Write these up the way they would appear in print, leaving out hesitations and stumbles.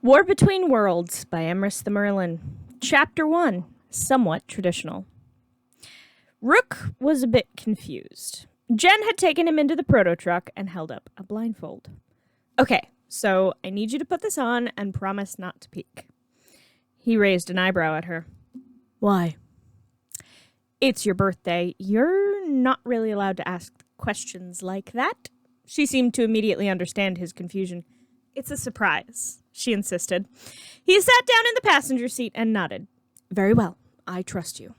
War Between Worlds by Emrys the Merlin. Chapter 1, Somewhat Traditional. Rook was a bit confused. Jen had taken him into the proto-truck and held up a blindfold. Okay, so I need you to put this on and promise not to peek. He raised an eyebrow at her. Why? It's your birthday. You're not really allowed to ask questions like that. She seemed to immediately understand his confusion. It's a surprise, she insisted. He sat down in the passenger seat and nodded. Very well, I trust you.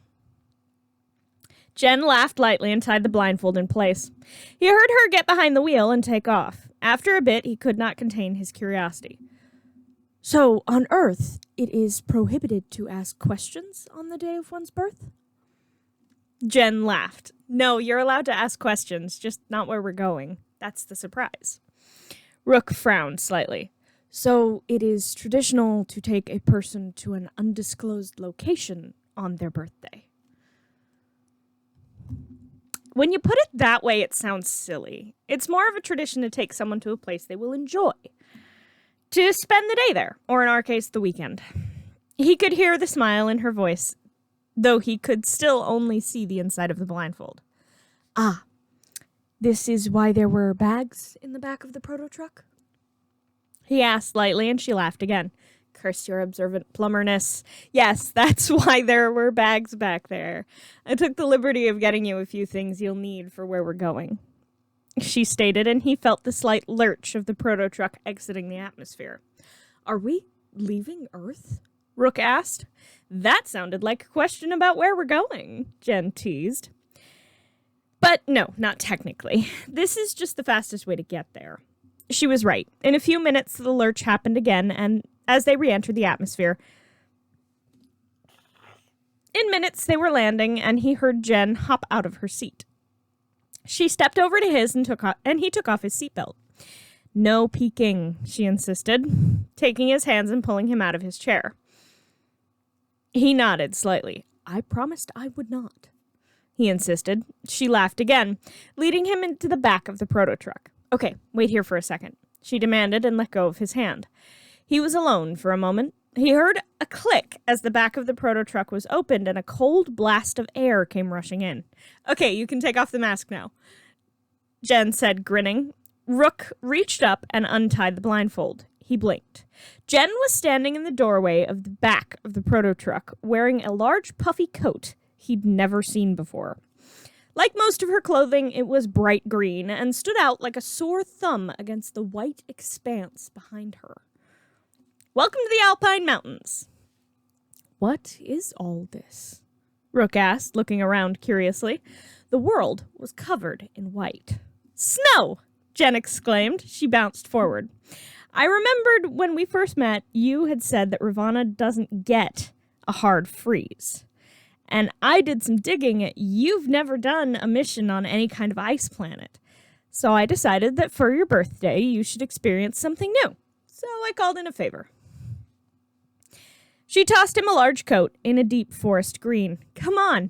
Jen laughed lightly and tied the blindfold in place. He heard her get behind the wheel and take off. After a bit, he could not contain his curiosity. So, on Earth, it is prohibited to ask questions on the day of one's birth? Jen laughed. No, you're allowed to ask questions, just not where we're going. That's the surprise. Rook frowned slightly. So it is traditional to take a person to an undisclosed location on their birthday. When you put it that way, it sounds silly. It's more of a tradition to take someone to a place they will enjoy. To spend the day there, or in our case, the weekend. He could hear the smile in her voice, though he could still only see the inside of the blindfold. Ah, this is why there were bags in the back of the proto-truck? He asked lightly, and she laughed again. Curse your observant plumberness. Yes, that's why there were bags back there. I took the liberty of getting you a few things you'll need for where we're going, she stated, and he felt the slight lurch of the proto-truck exiting the atmosphere. Are we leaving Earth? Rook asked. That sounded like a question about where we're going, Jen teased. But no, not technically. This is just the fastest way to get there. She was right. In a few minutes, the lurch happened again, and as they re-entered the atmosphere, in minutes they were landing, and he heard Jen hop out of her seat. She stepped over to his and he took off his seatbelt. No peeking, she insisted, taking his hands and pulling him out of his chair. He nodded slightly. I promised I would not, he insisted. She laughed again, leading him into the back of the proto-truck. Okay, wait here for a second, she demanded and let go of his hand. He was alone for a moment. He heard a click as the back of the proto-truck was opened and a cold blast of air came rushing in. Okay, you can take off the mask now, Jen said, grinning. Rook reached up and untied the blindfold. He blinked. Jen was standing in the doorway of the back of the proto-truck, wearing a large puffy coat he'd never seen before. Like most of her clothing, it was bright green and stood out like a sore thumb against the white expanse behind her. Welcome to the Alpine Mountains. What is all this? Rook asked, looking around curiously. The world was covered in white. Snow! Jen exclaimed. She bounced forward. I remembered when we first met, you had said that Ravana doesn't get a hard freeze. And I did some digging. You've never done a mission on any kind of ice planet. So I decided that for your birthday, you should experience something new. So I called in a favor. She tossed him a large coat in a deep forest green. Come on.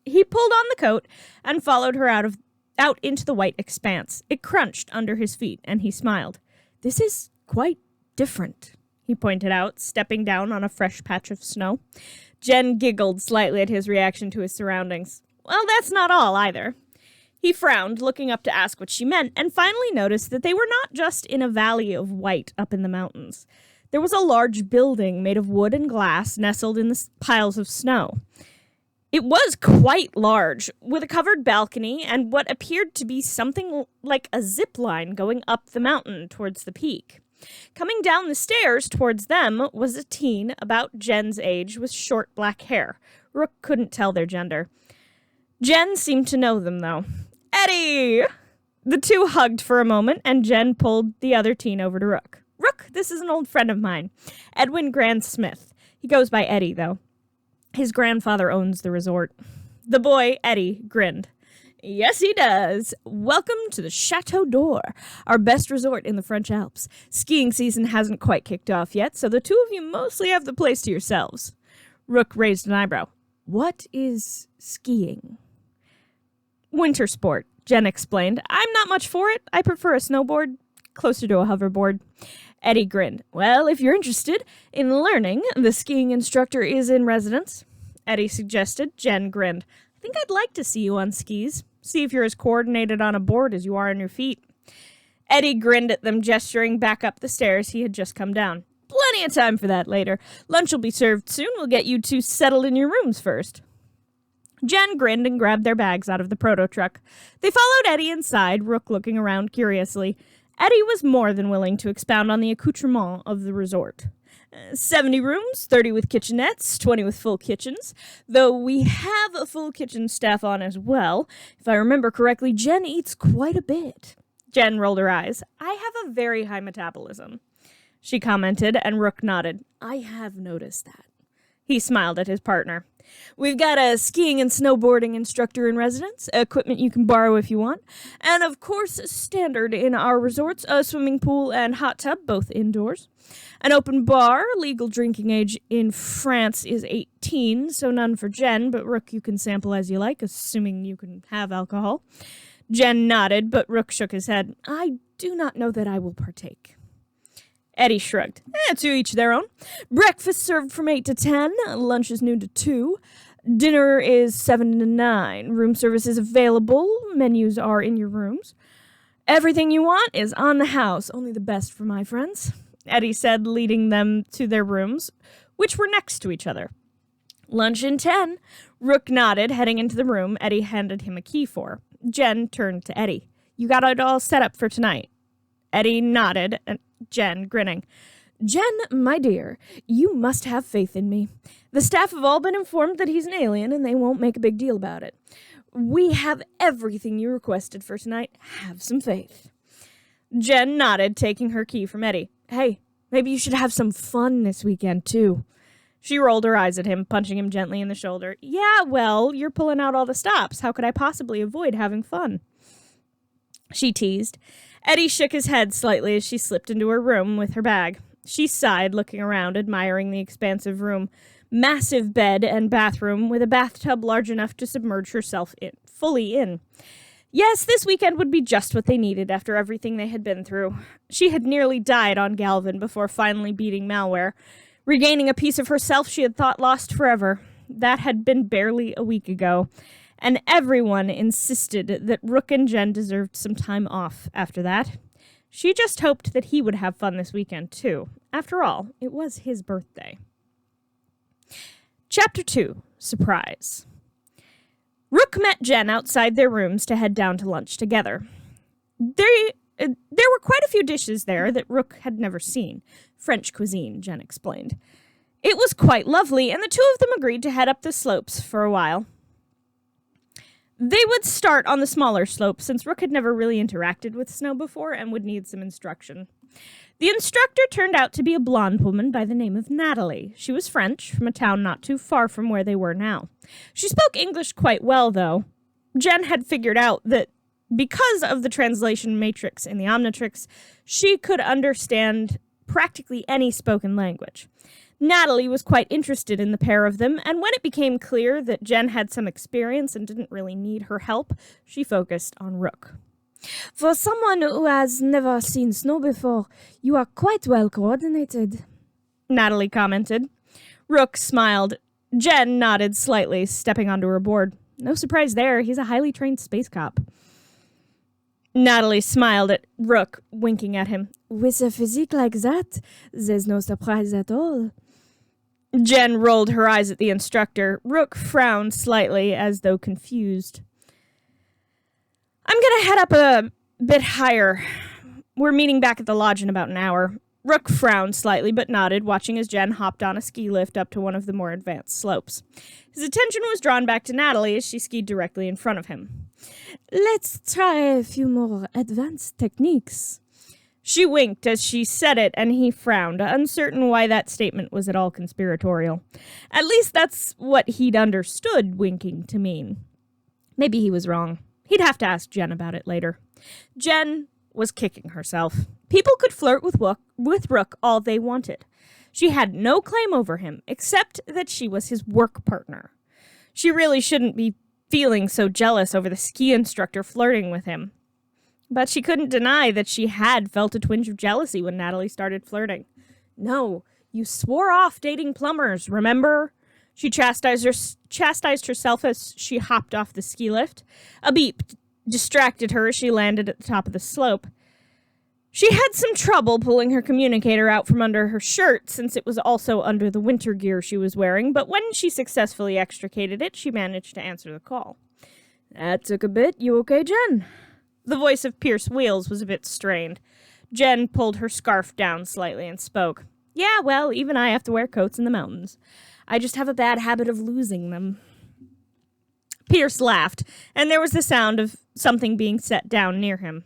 He pulled on the coat and followed her out into the white expanse. It crunched under his feet, and he smiled. This is quite different, he pointed out, stepping down on a fresh patch of snow. Jen giggled slightly at his reaction to his surroundings. Well, that's not all, either. He frowned, looking up to ask what she meant, and finally noticed that they were not just in a valley of white up in the mountains. There was a large building made of wood and glass nestled in the piles of snow. It was quite large, with a covered balcony and what appeared to be something like a zip line going up the mountain towards the peak. Coming down the stairs towards them was a teen about Jen's age with short black hair. Rook couldn't tell their gender. Jen seemed to know them, though. Eddie! The two hugged for a moment, and Jen pulled the other teen over to Rook. Rook, this is an old friend of mine, Edwin Grant-Smith. He goes by Eddie, though. His grandfather owns the resort. The boy, Eddie, grinned. Yes, he does. Welcome to the Chateau d'Or, our best resort in the French Alps. Skiing season hasn't quite kicked off yet, so the two of you mostly have the place to yourselves. Rook raised an eyebrow. What is skiing? Winter sport, Jen explained. I'm not much for it. I prefer a snowboard, closer to a hoverboard. Eddie grinned. Well, if you're interested in learning, the skiing instructor is in residence, Eddie suggested. Jen grinned. I think I'd like to see you on skis. See if you're as coordinated on a board as you are on your feet. Eddie grinned at them, gesturing back up the stairs he had just come down. Plenty of time for that later. Lunch will be served soon. We'll get you two settled in your rooms first. Jen grinned and grabbed their bags out of the proto-truck. They followed Eddie inside, Rook looking around curiously. Eddie was more than willing to expound on the accoutrement of the resort. 70 rooms, 30 with kitchenettes, 20 with full kitchens, though we have a full kitchen staff on as well. If I remember correctly, Jen eats quite a bit. Jen rolled her eyes. I have a very high metabolism, she commented, and Rook nodded. I have noticed that. He smiled at his partner. We've got a skiing and snowboarding instructor in residence, equipment you can borrow if you want, and of course, standard in our resorts, a swimming pool and hot tub, both indoors. An open bar, legal drinking age in France is 18, so none for Jen, but Rook you can sample as you like, assuming you can have alcohol. Jen nodded, but Rook shook his head. I do not know that I will partake. Eddie shrugged. To each their own. Breakfast served from 8 to 10. Lunch is noon to 2. Dinner is 7 to 9. Room service is available. Menus are in your rooms. Everything you want is on the house. Only the best for my friends, Eddie said, leading them to their rooms, which were next to each other. Lunch in 10. Rook nodded, heading into the room Eddie handed him a key for. Jen turned to Eddie. You got it all set up for tonight. Eddie nodded, and Jen grinning. Jen, my dear, you must have faith in me. The staff have all been informed that he's an alien, and they won't make a big deal about it. We have everything you requested for tonight. Have some faith. Jen nodded, taking her key from Eddie. Hey, maybe you should have some fun this weekend, too. She rolled her eyes at him, punching him gently in the shoulder. Yeah, well, you're pulling out all the stops. How could I possibly avoid having fun? She teased. Eddie shook his head slightly as she slipped into her room with her bag. She sighed, looking around, admiring the expansive room. Massive bed and bathroom with a bathtub large enough to submerge herself fully in. Yes, this weekend would be just what they needed after everything they had been through. She had nearly died on Galvin before finally beating malware, regaining a piece of herself she had thought lost forever. That had been barely a week ago, and everyone insisted that Rook and Jen deserved some time off after that. She just hoped that he would have fun this weekend, too. After all, it was his birthday. Chapter 2. Surprise. Rook met Jen outside their rooms to head down to lunch together. There were quite a few dishes there that Rook had never seen. French cuisine, Jen explained. It was quite lovely, and the two of them agreed to head up the slopes for a while. They would start on the smaller slopes, since Rook had never really interacted with snow before and would need some instruction. The instructor turned out to be a blonde woman by the name of Natalie. She was French, from a town not too far from where they were now. She spoke English quite well, though. Jen had figured out that because of the translation matrix in the Omnitrix, she could understand practically any spoken language. Natalie was quite interested in the pair of them, and when it became clear that Jen had some experience and didn't really need her help, she focused on Rook. For someone who has never seen snow before, you are quite well coordinated, Natalie commented. Rook smiled. Jen nodded slightly, stepping onto her board. No surprise there, he's a highly trained space cop. Natalie smiled at Rook, winking at him. With a physique like that, there's no surprise at all. Jen rolled her eyes at the instructor. Rook frowned slightly, as though confused. I'm gonna head up a bit higher. We're meeting back at the lodge in about an hour. Rook frowned slightly, but nodded, watching as Jen hopped on a ski lift up to one of the more advanced slopes. His attention was drawn back to Natalie as she skied directly in front of him. Let's try a few more advanced techniques. She winked as she said it, and he frowned, uncertain why that statement was at all conspiratorial. At least that's what he'd understood winking to mean. Maybe he was wrong. He'd have to ask Jen about it later. Jen was kicking herself. People could flirt with Rook all they wanted. She had no claim over him, except that she was his work partner. She really shouldn't be feeling so jealous over the ski instructor flirting with him. But she couldn't deny that she had felt a twinge of jealousy when Natalie started flirting. No, you swore off dating plumbers, remember? She chastised herself as she hopped off the ski lift. A beep distracted her as she landed at the top of the slope. She had some trouble pulling her communicator out from under her shirt since it was also under the winter gear she was wearing, but when she successfully extricated it, she managed to answer the call. That took a bit. You okay, Jen? The voice of Pierce Wheels was a bit strained. Jen pulled her scarf down slightly and spoke. Yeah, well, even I have to wear coats in the mountains. I just have a bad habit of losing them. Pierce laughed, and there was the sound of something being set down near him.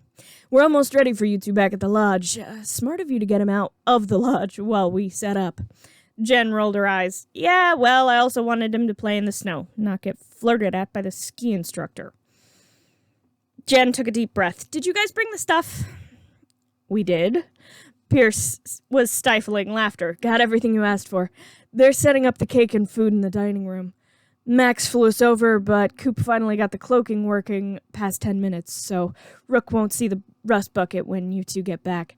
We're almost ready for you two back at the lodge. Smart of you to get him out of the lodge while we set up. Jen rolled her eyes. Yeah, well, I also wanted him to play in the snow, not get flirted at by the ski instructor. Jen took a deep breath. Did you guys bring the stuff? We did. Pierce was stifling laughter. Got everything you asked for. They're setting up the cake and food in the dining room. Max flew us over, but Coop finally got the cloaking working past 10 minutes, so Rook won't see the rust bucket when you two get back.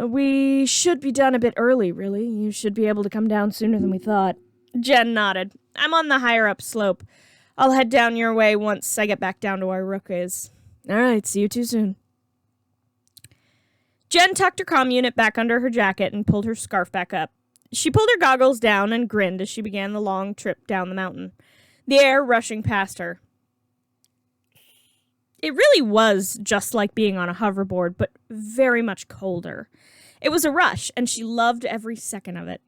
We should be done a bit early, really. You should be able to come down sooner than we thought. Jen nodded. I'm on the higher-up slope. I'll head down your way once I get back down to where Rook is. All right, see you too soon. Jen tucked her comm unit back under her jacket and pulled her scarf back up. She pulled her goggles down and grinned as she began the long trip down the mountain, the air rushing past her. It really was just like being on a hoverboard, but very much colder. It was a rush, and she loved every second of it.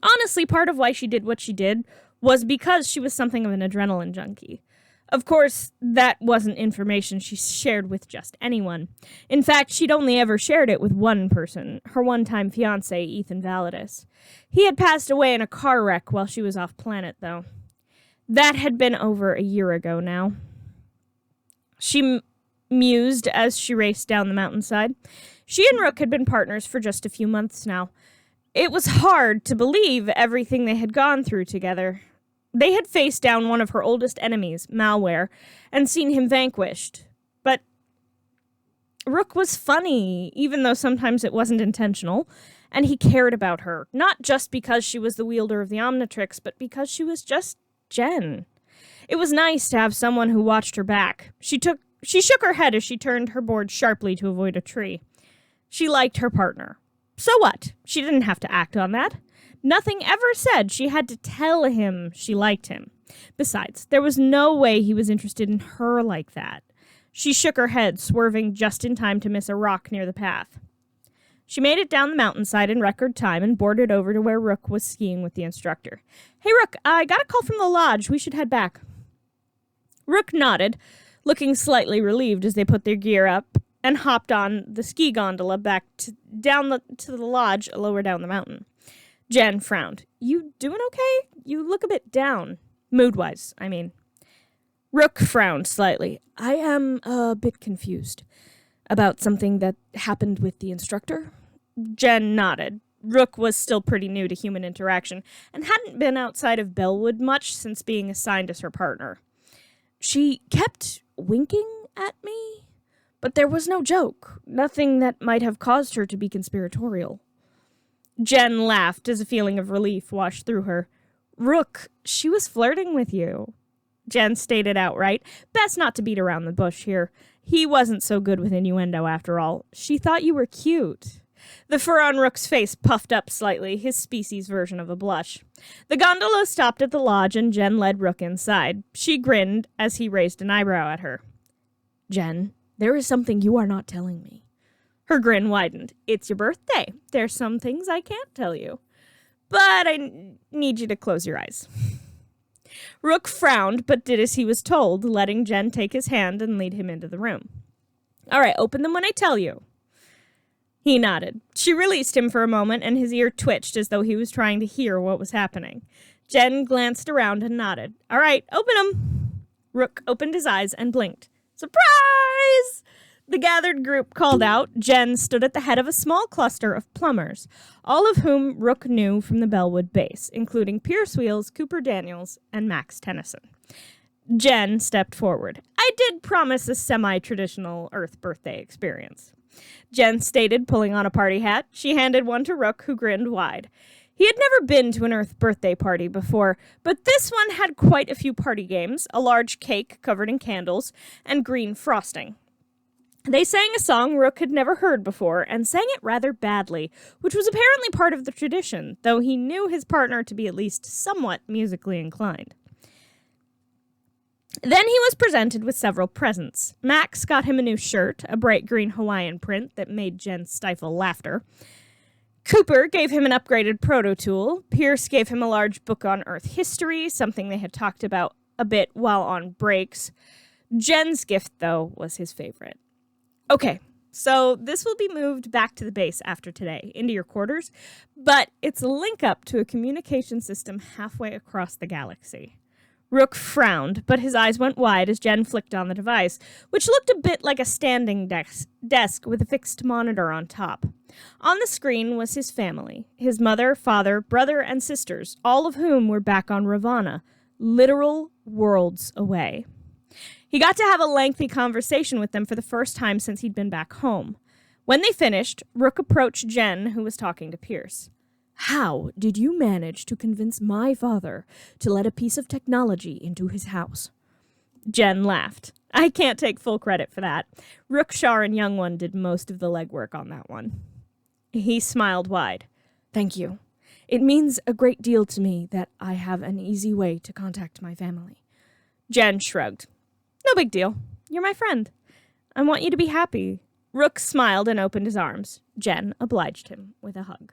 Honestly, part of why she did what she did was because she was something of an adrenaline junkie. Of course, that wasn't information she shared with just anyone. In fact, she'd only ever shared it with one person, her one-time fiancé, Ethan Validus. He had passed away in a car wreck while she was off planet, though. That had been over a year ago now. She mused as she raced down the mountainside. She and Rook had been partners for just a few months now. It was hard to believe everything they had gone through together. They had faced down one of her oldest enemies, Malware, and seen him vanquished. But Rook was funny, even though sometimes it wasn't intentional, and he cared about her, not just because she was the wielder of the Omnitrix, but because she was just Jen. It was nice to have someone who watched her back. She shook her head as she turned her board sharply to avoid a tree. She liked her partner. So what? She didn't have to act on that. Nothing ever said she had to tell him she liked him. Besides, there was no way he was interested in her like that. She shook her head, swerving just in time to miss a rock near the path. She made it down the mountainside in record time and boarded over to where Rook was skiing with the instructor. Hey, Rook, I got a call from the lodge. We should head back. Rook nodded, looking slightly relieved as they put their gear up and hopped on the ski gondola back to the lodge lower down the mountain. Jen frowned. You doing okay? You look a bit down. Mood-wise, I mean. Rook frowned slightly. I am a bit confused about something that happened with the instructor. Jen nodded. Rook was still pretty new to human interaction and hadn't been outside of Bellwood much since being assigned as her partner. She kept winking at me, but there was no joke, nothing that might have caused her to be conspiratorial. Jen laughed as a feeling of relief washed through her. Rook, she was flirting with you. Jen stated outright. Best not to beat around the bush here. He wasn't so good with innuendo after all. She thought you were cute. The fur on Rook's face puffed up slightly, his species version of a blush. The gondola stopped at the lodge and Jen led Rook inside. She grinned as he raised an eyebrow at her. Jen, there is something you are not telling me. Her grin widened. It's your birthday. There's some things I can't tell you. But I need you to close your eyes. Rook frowned, but did as he was told, letting Jen take his hand and lead him into the room. All right, open them when I tell you. He nodded. She released him for a moment, and his ear twitched as though he was trying to hear what was happening. Jen glanced around and nodded. All right, open them. Rook opened his eyes and blinked. Surprise! The gathered group called out. Jen stood at the head of a small cluster of plumbers, all of whom Rook knew from the Bellwood base, including Pierce Wheels, Cooper Daniels, and Max Tennyson. Jen stepped forward. I did promise a semi-traditional Earth birthday experience. Jen stated, pulling on a party hat. She handed one to Rook, who grinned wide. He had never been to an Earth birthday party before, but this one had quite a few party games, a large cake covered in candles, and green frosting. They sang a song Rook had never heard before, and sang it rather badly, which was apparently part of the tradition, though he knew his partner to be at least somewhat musically inclined. Then he was presented with several presents. Max got him a new shirt, a bright green Hawaiian print that made Jen stifle laughter. Cooper gave him an upgraded proto-tool. Pierce gave him a large book on Earth history, something they had talked about a bit while on breaks. Jen's gift, though, was his favorite. Okay, so this will be moved back to the base after today, into your quarters, but it's a link up to a communication system halfway across the galaxy. Rook frowned, but his eyes went wide as Jen flicked on the device, which looked a bit like a standing desk with a fixed monitor on top. On the screen was his family, his mother, father, brother, and sisters, all of whom were back on Ravana, literal worlds away. He got to have a lengthy conversation with them for the first time since he'd been back home. When they finished, Rook approached Jen, who was talking to Pierce. How did you manage to convince my father to let a piece of technology into his house? Jen laughed. I can't take full credit for that. Rook, Shar, and Young One did most of the legwork on that one. He smiled wide. Thank you. It means a great deal to me that I have an easy way to contact my family. Jen shrugged. No big deal. You're my friend. I want you to be happy. Rook smiled and opened his arms. Jen obliged him with a hug.